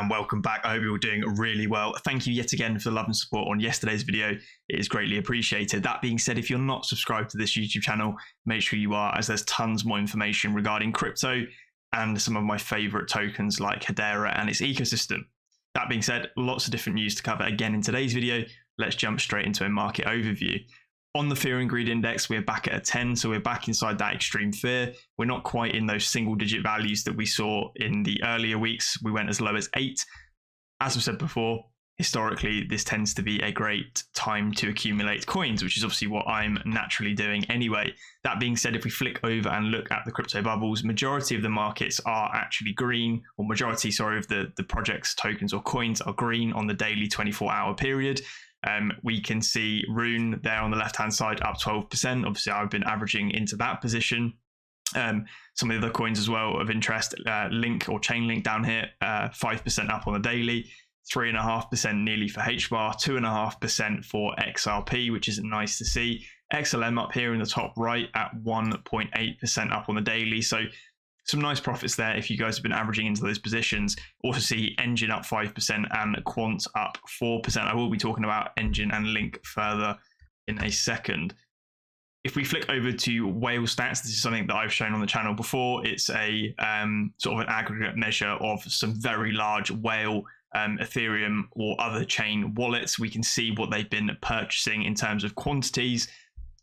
and welcome back. I hope you're all doing really well. Thank you yet again for the love and support on yesterday's video. It is greatly appreciated. That being said, if you're not subscribed to this YouTube channel, make sure you are, as there's tons more information regarding crypto and some of my favorite tokens like Hedera and its ecosystem. That being said, lots of different news to cover again in today's video. Let's jump straight into a market overview. On the fear and greed index, we're back at a 10, so we're back inside that extreme fear. We're not quite in those single digit values that we saw in the earlier weeks. We went as low as 8. As I've said before, historically, this tends to be a great time to accumulate coins, which is obviously what I'm naturally doing anyway. That being said, if we flick over and look at the crypto bubbles, majority of the markets are actually green, or majority, sorry, of the projects, tokens or coins are green on the daily 24-hour period. We can see Rune there on the left-hand side up 12%. Obviously, I've been averaging into that position. Some of the other coins as well of interest, Link or Chainlink down here, 5% up on the daily, 3.5% nearly for Hbar, 2.5% for XRP, which is nice to see. XLM up here in the top right at 1.8% up on the daily. So some nice profits there if you guys have been averaging into those positions. Also see Engine up 5% and Quant up 4%. I will be talking about Engine and Link further in a second. If we flick over to whale stats, this is something that I've shown on the channel before. It's a sort of an aggregate measure of some very large whale Ethereum or other chain wallets. We can see what they've been purchasing in terms of quantities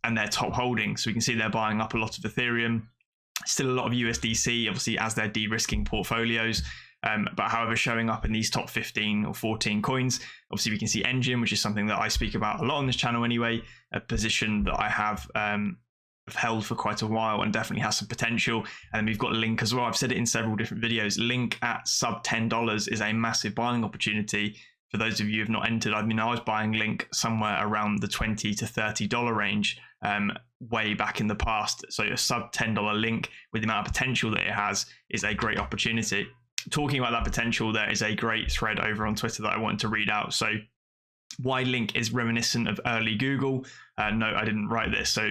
and their top holdings. So we can see they're buying up a lot of Ethereum. Still a lot of USDC, obviously, as they're de-risking portfolios. But however, showing up in these top 15 or 14 coins, obviously we can see Engine, which is something that I speak about a lot on this channel anyway, a position that I have held for quite a while and definitely has some potential. And we've got Link as well. I've said it in several different videos. Link at sub $10 is a massive buying opportunity. For those of you who have not entered, I mean, I was buying Link somewhere around the $20 to $30 range way back in the past. So a sub $10 Link with the amount of potential that it has is a great opportunity. Talking about that potential, there is a great thread over on Twitter that I wanted to read out. So why Link is reminiscent of early Google. No, I didn't write this. So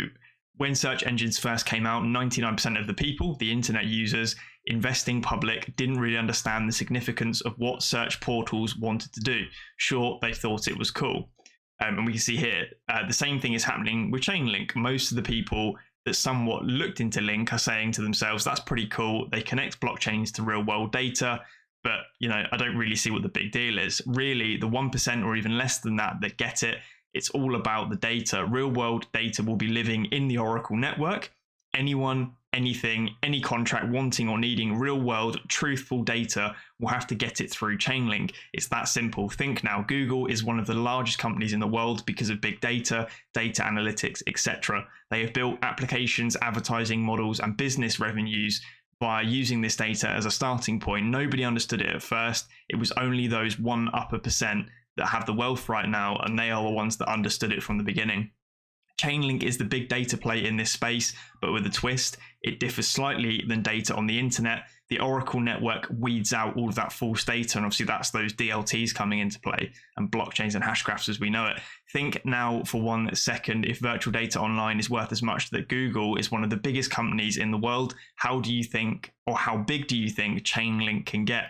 when search engines first came out, 99% of the people, the internet users, investing public, didn't really understand the significance of what search portals wanted to do. Sure, they thought it was cool. And we can see here, the same thing is happening with Chainlink. Most of the people that somewhat looked into Link are saying to themselves, that's pretty cool. They connect blockchains to real world data, but you know, I don't really see what the big deal is. Really, the 1% or even less than that get it, it's all about the data. Real world data will be living in the Oracle network. Anyone, anything, any contract wanting or needing real world truthful data will have to get it through Chainlink. It's that simple. Think now, Google is one of the largest companies in the world because of big data, data analytics, etc. They have built applications, advertising models, and business revenues by using this data as a starting point. Nobody understood it at first. It was only those 1% that have the wealth right now, and they are the ones that understood it from the beginning. Chainlink is the big data play in this space, but with a twist. It differs slightly than data on the internet. The Oracle network weeds out all of that false data, and obviously that's those DLTs coming into play and blockchains and hash graphs as we know it. Think now for 1 second, if virtual data online is worth as much that Google is one of the biggest companies in the world, how do you think, or how big do you think Chainlink can get?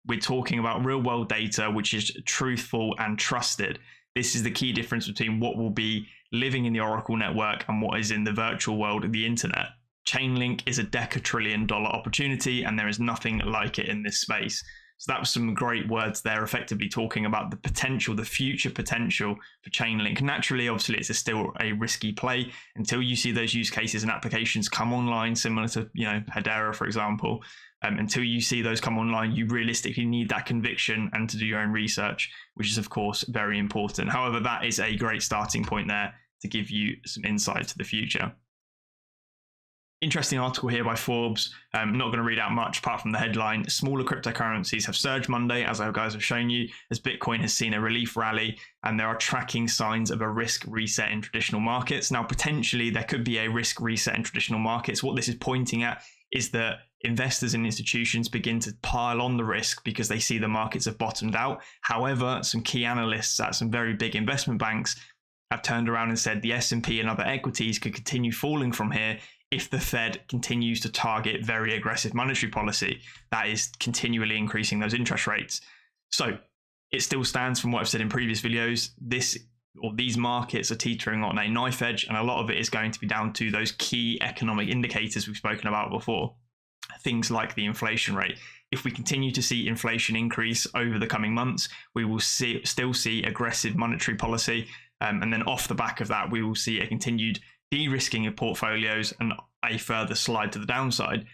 We're talking about real world data, which is truthful and trusted. This is the key difference between what will be living in the Oracle network and what is in the virtual world of the internet. Chainlink is a $10 opportunity, and there is nothing like it in this space. So that was some great words there, effectively talking about the potential, the future potential for Chainlink. Naturally, obviously, it's still a risky play until you see those use cases and applications come online, similar to, you know, Hedera, for example. Until you see those come online, you realistically need that conviction and to do your own research, which is, of course, very important. However, that is a great starting point there to give you some insight to the future. Interesting article here by Forbes. I'm not going to read out much apart from the headline. Smaller cryptocurrencies have surged Monday, as our guys have shown you, as Bitcoin has seen a relief rally, and there are tracking signs of a risk reset in traditional markets. Now, potentially, there could be a risk reset in traditional markets. What this is pointing at is that investors and institutions begin to pile on the risk because they see the markets have bottomed out. However, some key analysts at some very big investment banks have turned around and said the S&P and other equities could continue falling from here if the Fed continues to target very aggressive monetary policy, that is continually increasing those interest rates. So it still stands from what I've said in previous videos. These markets are teetering on a knife edge, and a lot of it is going to be down to those key economic indicators we've spoken about before. Things like the inflation rate. If we continue to see inflation increase over the coming months, we will still see aggressive monetary policy. And then off the back of that, we will see a continued de-risking of portfolios and a further slide to the downside.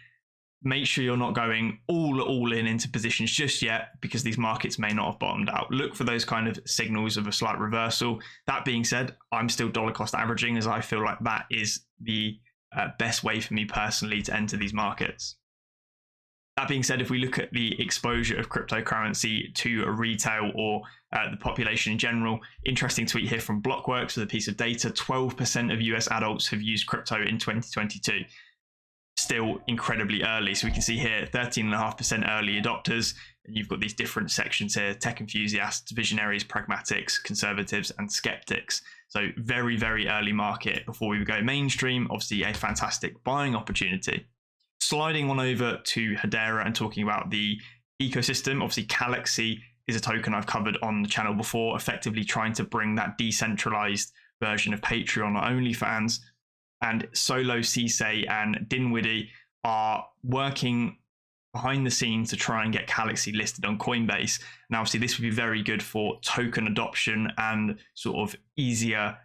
Make sure you're not going all in into positions just yet, because these markets may not have bottomed out. Look for those kind of signals of a slight reversal. That being said, I'm still dollar cost averaging, as I feel like that is the best way for me personally to enter these markets. That being said, if we look at the exposure of cryptocurrency to a retail or the population in general, interesting tweet here from Blockworks with a piece of data. 12% of US adults have used crypto in 2022. Still incredibly early. So we can see here 13.5% early adopters, and you've got these different sections here: tech enthusiasts, visionaries, pragmatics, conservatives, and skeptics. So very, very early market before we go mainstream. Obviously a fantastic buying opportunity. Sliding on over to Hedera and talking about the ecosystem. Obviously CLXY is a token I've covered on the channel before, effectively trying to bring that decentralized version of Patreon or OnlyFans. And Solo, Cisse, and Dinwiddie are working behind the scenes to try and get CLXY listed on Coinbase. Now, obviously, this would be very good for token adoption and sort of easier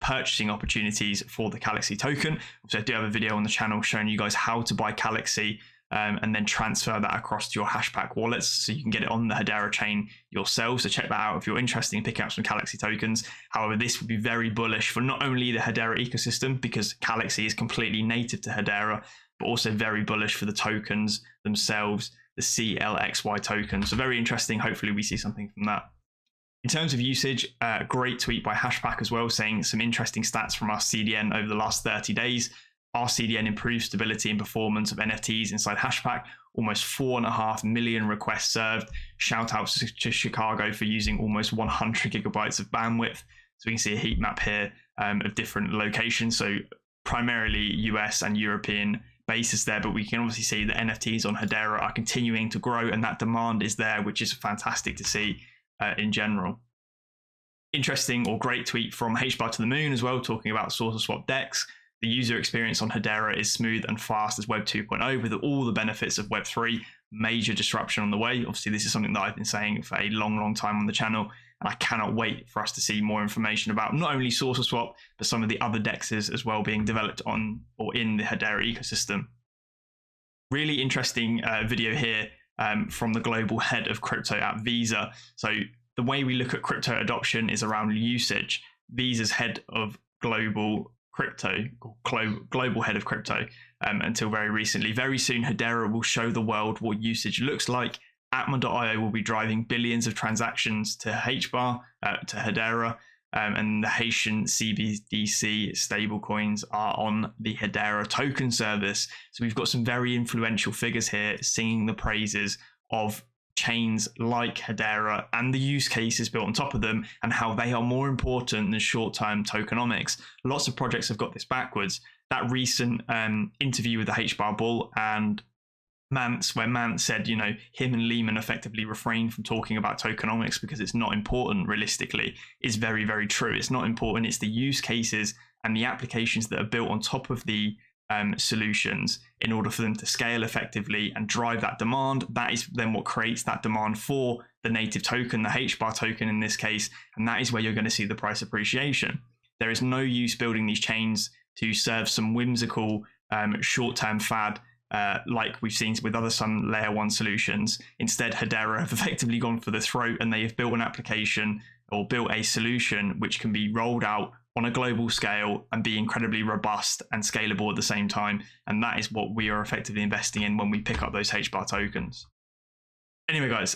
purchasing opportunities for the CLXY token. So I do have a video on the channel showing you guys how to buy CLXY and then transfer that across to your HASHPACK wallets so you can get it on the Hedera chain yourself. So check that out if you're interested in picking up some CLXY tokens. However, this would be very bullish for not only the Hedera ecosystem, because CLXY is completely native to Hedera, but also very bullish for the tokens themselves, the CLXY tokens. So very interesting. Hopefully we see something from that. In terms of usage, great tweet by HASHPACK as well, saying some interesting stats from our CDN over the last 30 days. Our CDN improved stability and performance of NFTs inside HASHPACK. Almost 4.5 million requests served. Shout out to Chicago for using almost 100 gigabytes of bandwidth. So we can see a heat map here of different locations. So primarily US and European basis there, but we can obviously see that NFTs on Hedera are continuing to grow, and that demand is there, which is fantastic to see in general. Interesting or great tweet from 𝗟𝗚𝗡𝗏 as well, talking about source of swap DEX. The user experience on Hedera is smooth and fast as Web 2.0 with all the benefits of Web 3. Major disruption on the way. Obviously, this is something that I've been saying for a long time on the channel, and I cannot wait for us to see more information about not only source of swap, but some of the other DEXs as well being developed on or in the Hedera ecosystem. Really interesting video here from the global head of crypto at Visa. So the way we look at crypto adoption is around usage. Visa's head of global head of crypto until very recently. Very soon, Hedera will show the world what usage looks like. Atma.io will be driving billions of transactions to Hbar, to Hedera, and the Haitian CBDC stablecoins are on the Hedera token service. So we've got some very influential figures here singing the praises of chains like Hedera and the use cases built on top of them, and how they are more important than short-term tokenomics. Lots of projects have got this backwards. That recent interview with the Hbar bull and Mance, where Mance said, you know, him and Lehman effectively refrained from talking about tokenomics because it's not important realistically, is very, very true. It's not important. It's the use cases and the applications that are built on top of the solutions in order for them to scale effectively and drive that demand. That is then what creates that demand for the native token, the Hbar token in this case, and that is where you're going to see the price appreciation. There is no use building these chains to serve some whimsical short-term fad like we've seen with some layer 1 solutions. Instead, Hedera have effectively gone for the throat, and they have built an application or built a solution which can be rolled out on a global scale and be incredibly robust and scalable at the same time. And that is what we are effectively investing in when we pick up those Hbar tokens. Anyway, guys,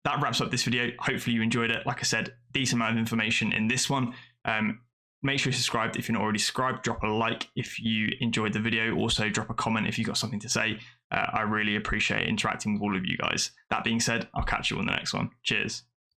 that wraps up this video. Hopefully you enjoyed it. Like I said, decent amount of information in this one. Make sure you're subscribed if you're not already subscribed. Drop a like if you enjoyed the video. Also, drop a comment if you've got something to say. I really appreciate interacting with all of you guys. That being said, I'll catch you on the next one. Cheers.